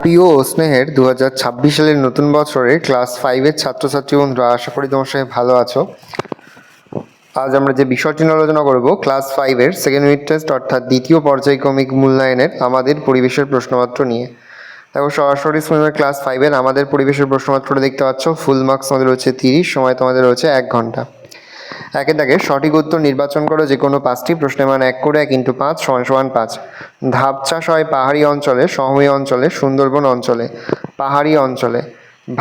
প্রিয় ও স্নেহের 2026 সালের নতুন বছরে ক্লাস 5-এর ছাত্রছাত্রী বন্ধুরা, আশা করি তোমার সঙ্গে ভালো আছো। আজ আমরা যে বিষয়টি নিয়ে আলোচনা করব, ক্লাস 5-এর সেকেন্ড ইউনিট টেস্ট অর্থাৎ দ্বিতীয় পর্যায়ক্রমিক মূল্যায়নের আমাদের পরিবেশের প্রশ্নপত্র নিয়ে। দেখো, সরাসরি স্কুলের ক্লাস 5-এর আমাদের পরিবেশের প্রশ্নপত্রটা দেখতে পাচ্ছ। ফুল মার্কস তোমাদের রয়েছে 30, সময় তোমাদের রয়েছে 1 ঘন্টা। একের দাগে সঠিক উত্তর নির্বাচন করো যে কোনো 5টি প্রশ্নের মান 1 করে 1 × 5 = 5। ধাপ চাষ হয় পাহাড়ি অঞ্চলে, সমভূমি অঞ্চলে, সুন্দরবন অঞ্চলে। পাহাড়ি অঞ্চলে।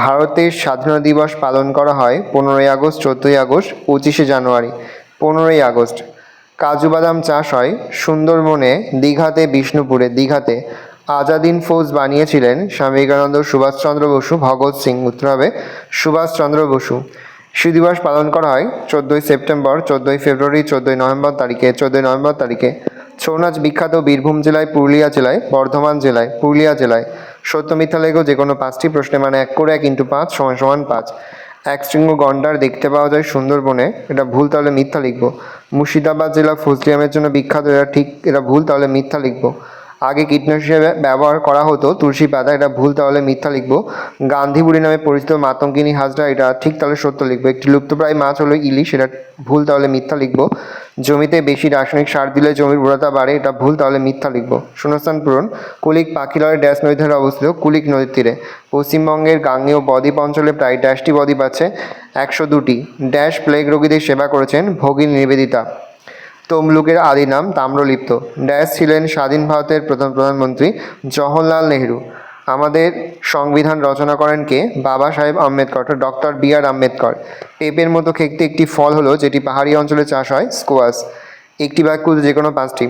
ভারতের স্বাধীনতা দিবস পালন করা হয় 15ই আগস্ট, 14ই আগস্ট, 25শে জানুয়ারি। 15ই আগস্ট। কাজু বাদাম চাষ হয় সুন্দরবনে, দীঘাতে, বিষ্ণুপুরে। দীঘাতে। আজাদিন ফৌজ বানিয়েছিলেন স্বামী বিবেকানন্দ, সুভাষচন্দ্র বসু, ভগৎ সিং। উত্তর হবে সুভাষচন্দ্র বসু। শিশু দিবস পালন করা হয় 14ই সেপ্টেম্বর, 14ই ফেব্রুয়ারি, 14ই নভেম্বর তারিখে। 14ই নভেম্বর তারিখে। ছৌ নাচ বিখ্যাত বীরভূম জেলায়, পুরুলিয়া জেলায়, বর্ধমান জেলায়। পুরুলিয়া জেলায়। সত্য মিথ্যা লেখো যে কোনো 5টি প্রশ্নের মানে 1 করে 1 × 5 = 5। একশৃঙ্গ গন্ডার দেখতে পাওয়া যায় সুন্দরবনে, এটা ভুল, তাহলে মিথ্যা লিখব। মুর্শিদাবাদ জেলা ফজলি আমের জন্য বিখ্যাত, এটা ঠিক, এটা ভুল, তাহলে মিথ্যা লিখব। আগে কীটনাশক হিসেবে ব্যবহার করা হতো তুলসী পাতা, এটা ভুল, তাহলে মিথ্যা লিখব। গান্ধী বুড়ি নামে পরিচিত মাতঙ্গিনী হাজরা, এটা ঠিক, তাহলে সত্য লিখব। একটি লুপ্তপ্রায় মাছ হলো ইলিশ, এটা ভুল, তাহলে মিথ্যা লিখব। জমিতে বেশি রাসায়নিক সার দিলে জমির উর্বরতা বাড়ে, এটা ভুল, তাহলে মিথ্যা লিখব। শূন্যস্থান পূরণ। কুলিক পাখিরালয় ড্যাশ নদীর ধারে অবস্থিত, কুলিক নদীর তীরে। পশ্চিমবঙ্গের গাঙ্গেয় বদ্বীপ অঞ্চলে প্রায় ড্যাশটি বদ্বীপ আছে, 102টি। ড্যাশ প্লেগ রোগীদের সেবা করেছেন ভগিনী নিবেদিতা। তমলুকের আদি নাম তাম্রলিপ্ত। ড্যাশ ছিলেন স্বাধীন ভারতের প্রথম প্রধানমন্ত্রী জওহরলাল নেহরু। আমাদের সংবিধান রচনা করেন কে? বাবা সাহেব আম্বেদকর, ডক্টর বি.আর. আম্বেদকর। পেঁপের মতো খেতে একটি ফল হলো যেটি পাহাড়ি অঞ্চলে চাষ হয়, স্কোয়াশ। একটি বাক্য যে কোনো 5টি।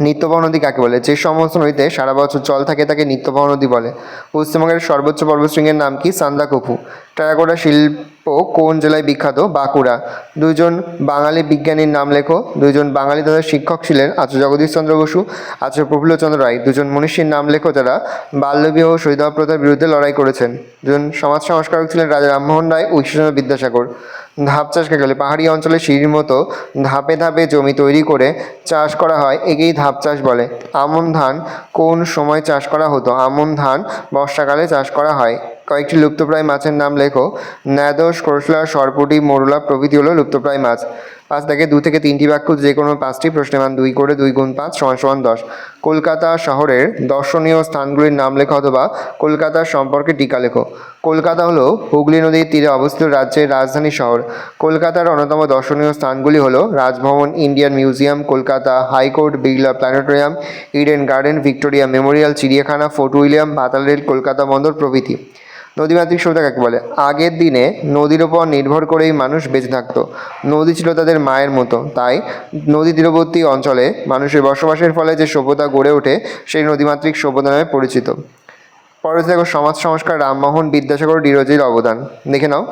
নিত্যবহ নদী কাকে বলে? যে সমস্ত নদীতে সারা বছর জল থাকে তাকে নিত্যবহ নদী বলে। পশ্চিমবঙ্গের সর্বোচ্চ পর্বতশৃঙ্গের নাম কি? সান্দাকফু। টেরাকোটা শিল্প কোন জেলায় বিখ্যাত? বাঁকুড়া। 2জন বাঙালি বিজ্ঞানীর নাম লেখো। 2জন বাঙালি তাদের শিক্ষক ছিলেন আচার্য জগদীশ চন্দ্র বসু, আচার্য প্রফুল্লচন্দ্র রায়। 2জন মনীষীর নাম লেখো যারা বাল্যবিবাহ ও সতীদাহ প্রথার বিরুদ্ধে লড়াই করেছেন। 2জন সমাজ সংস্কারক ছিলেন রাজা রামমোহন রায় ও ঈশ্বরচন্দ্র বিদ্যাসাগর। ধাপ চাষ কাকে বলে? পাহাড়ি অঞ্চলে সিঁড়ির মতো ধাপে ধাপে জমি তৈরি করে চাষ করা হয়, একেই ধাপ চাষ বলে। আমন ধান কোন সময় চাষ করা হতো? আমন ধান বর্ষাকালে চাষ করা হয়। কয়েকটি লুপ্তপ্রায় মাছের নাম লেখো। ন্যাদোস, করশলা, সরপুঁটি, মোরলা প্রভৃতি হলো লুপ্তপ্রায় মাছ। 5 থেকে 2 থেকে 3টি বাক্য যে কোনো 5টি প্রশ্নের মান 2 করে 2 × 5 = 10। কলকাতা শহরের দর্শনীয় স্থানগুলির নাম লেখো অথবা কলকাতার সম্পর্কে টিকা লেখো। কলকাতা হলো হুগলি নদীর তীরে অবস্থিত রাজ্যের রাজধানী শহর। কলকাতার অন্যতম দর্শনীয় স্থানগুলি হলো Raj Bhavan, Indian museum, Kolkata high court, Birla planetarium, Eden garden, Victoria Memorial, চিড়িয়াখানা, ফোর্ট উইলিয়াম, পাতাল রেল, কলকাতা বন্দর প্রভৃতি। নদীমাতৃক সভ্যতা কাকে বলে? আগের দিনে নদীর ওপর নির্ভর করেই মানুষ বেঁচে থাকত। নদী ছিল তাদের মায়ের মতো, তাই নদী তীরবর্তী অঞ্চলে মানুষের বসবাসের ফলে যে সভ্যতা গড়ে ওঠে সেই নদীমাতৃক সভ্যতা নামে পরিচিত। পরে দেখো সমাজ সংস্কার রামমোহন, বিদ্যাসাগর, ডিরোজির অবদান দেখে নাও।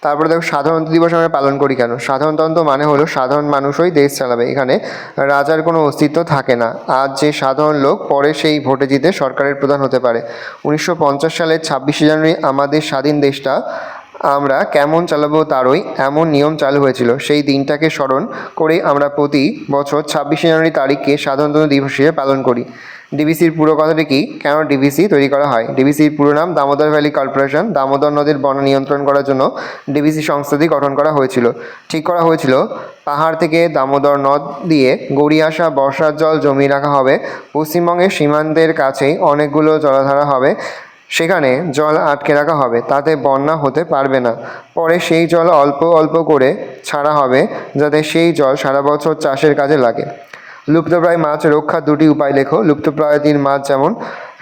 তারপরে দেখো সাধারণতন্ত্র দিবস আমরা পালন করি কেন? সাধারণতন্ত্র মানে হলো সাধারণ মানুষই দেশ চালাবে, এখানে রাজার কোনো অস্তিত্ব থাকে না। আজ যে সাধারণ লোক পরে সেই ভোটে জিতে সরকারের প্রধান হতে পারে। 1950 সালের 26শে জানুয়ারি আমাদের স্বাধীন দেশটা আমরা কেমন চালাবো তারই এমন নিয়ম চালু হয়েছিল। সেই দিনটাকে স্মরণ করে আমরা প্রতি বছর 26শে জানুয়ারি তারিখকে সাধারণতন্ত্র দিবস হিসেবে পালন করি। ডিভিসির পুরো কথাটি কি? কেন ডিভিসি তৈরি করা হয়? ডিভিসির পুরো নাম দামোদর ভ্যালি কর্পোরেশন। দামোদর নদীর বন্যা নিয়ন্ত্রণ করার জন্য ডিভিসি সংস্থাটি গঠন করা হয়েছিল। ঠিক করা হয়েছিল পাহাড় থেকে দামোদর নদ দিয়ে গড়িয়ে আসা বর্ষার জল জমিয়ে রাখা হবে। পশ্চিমবঙ্গের সীমান্তের কাছেই অনেকগুলো জলাধার হবে, সেখানে জল আটকে রাখা হবে, তাতে বন্যা হতে পারবে না। পরে সেই জল অল্প অল্প করে ছাড়া হবে যাতে সেই জল সারা বছর চাষের কাজে লাগে। লুপ্তপ্রায় মাছ রক্ষার 2টি উপায় লেখো। লুপ্তপ্রায়তির মাছ যেমন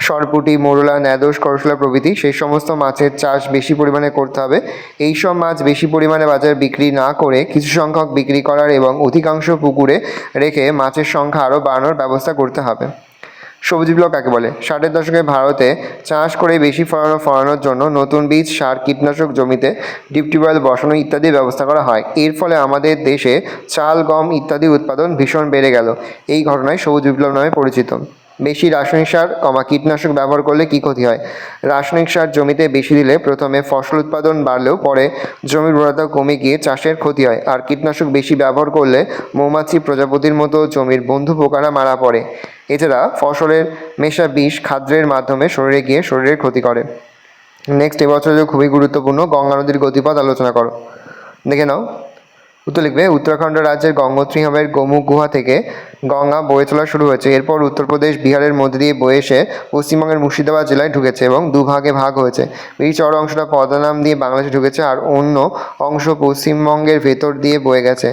সরপুঁটি, মোরলা, ন্যাদোস, করশলা প্রভৃতি, সেই সমস্ত মাছের চাষ বেশি পরিমাণে করতে হবে। এই সব মাছ বেশি পরিমাণে বাজারে বিক্রি না করে কিছু সংখ্যক বিক্রি করার এবং অধিকাংশ পুকুরে রেখে মাছের সংখ্যা আরও বাড়ানোর ব্যবস্থা করতে হবে। সবুজ বিপ্লব কাকে বলে? 60-এর দশকে ভারতে চাষ করে বেশি ফলানোর জন্য নতুন বীজ, সার, কীটনাশক জমিতে ডিপ টিউবওয়েল বসানো ইত্যাদির ব্যবস্থা করা হয়। এর ফলে আমাদের দেশে চাল, গম ইত্যাদি উৎপাদন ভীষণ বেড়ে গেল। এই ঘটনায় সবুজ বিপ্লব নামে পরিচিত। বেশি রাসায়নিক সার কীটনাশক ব্যবহার করলে কী ক্ষতি হয়? রাসায়নিক সার জমিতে বেশি দিলে প্রথমে ফসল উৎপাদন বাড়লেও পরে জমির উর্বরতা কমে গিয়ে চাষের ক্ষতি হয়। আর কীটনাশক বেশি ব্যবহার করলে মৌমাছি প্রজাপতির মতো জমির বন্ধু পোকারা মারা পড়ে। এছাড়া ফসলের মেশা বিষ খাদ্যের মাধ্যমে শরীরে গিয়ে শরীরের ক্ষতি করে। নেক্সট, এবছর খুবই গুরুত্বপূর্ণ, গঙ্গা নদীর গতিপথ আলোচনা করো। দেখে নাও, উত্তর লিখবে উত্তরাখণ্ড রাজ্যের গঙ্গোত্রী হ্রদের গোমুখ গুহা থেকে গঙ্গা বয়ে চলা শুরু হয়েছে। এরপর উত্তরপ্রদেশ বিহারের মধ্যে দিয়ে বয়ে এসে পশ্চিমবঙ্গের মুর্শিদাবাদ জেলায় ঢুকেছে এবং দুভাগে ভাগ হয়েছে। এই চওড়া অংশটা পদ্মা নাম দিয়ে বাংলাদেশে ঢুকেছে আর অন্য অংশ পশ্চিমবঙ্গের ভেতর দিয়ে বয়ে গেছে।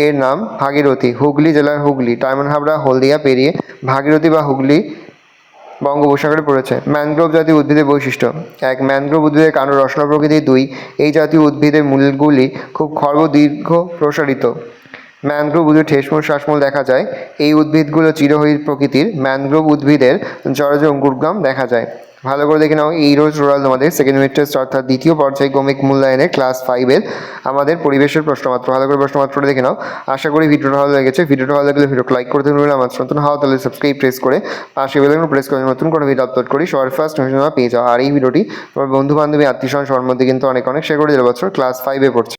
এর নাম ভাগীরথী। হুগলি জেলার হুগলি, ডায়মন্ড হাবড়া, হলদিয়া পেরিয়ে ভাগীরথী বা হুগলি বঙ্গোপসাগরে পড়েছে। ম্যানগ্রোভ জাতীয় উদ্ভিদের বৈশিষ্ট্য: 1. ম্যানগ্রোভ উদ্ভিদের কাণ্ড রসালো প্রকৃতির। 2. এই জাতীয় উদ্ভিদের মূলগুলি খুব দীর্ঘ প্রসারিত। ম্যানগ্রোভ উদ্ভিদ ঠেসমূল শ্বাসমূল দেখা যায়। এই উদ্ভিদগুলো চিরহরিৎ প্রকৃতির। ম্যানগ্রোভ উদ্ভিদের জলজ অঙ্কুরোদ্গম দেখা যায়। ভালো করে দেখে নাও, এই রোজ রোরাল তোমাদের সেকেন্ড ইউনিট টেস্ট অর্থাৎ দ্বিতীয় পর্যায়ে গমিক মূল্যায়নের ক্লাস 5-এর আমাদের পরিবেশের প্রশ্নপত্র। ভালো করে প্রশ্নপত্রটা দেখে নাও। আশা করি ভিডিওটা ভালো লেগেছে। ভিডিওটা ভালো লাগলে ভিডিওকে লাইক করতে ভুলবেন। আমার নতুন হওয়া তাহলে সাবস্ক্রাইব প্রেস করে পাশে বেল আইকন প্রেস করে নতুন কোনো ভিডিও আপলোড করি সবার ফার্স্ট নোটিফিকেশন পেয়ে যাও। আর এই ভিডিওটি তোমার বন্ধু বান্ধবী আত্মীয় স্বজন সবার মধ্যে কিন্তু অনেক শেয়ার করে দিলে বছর ক্লাস 5-এ পড়ছে।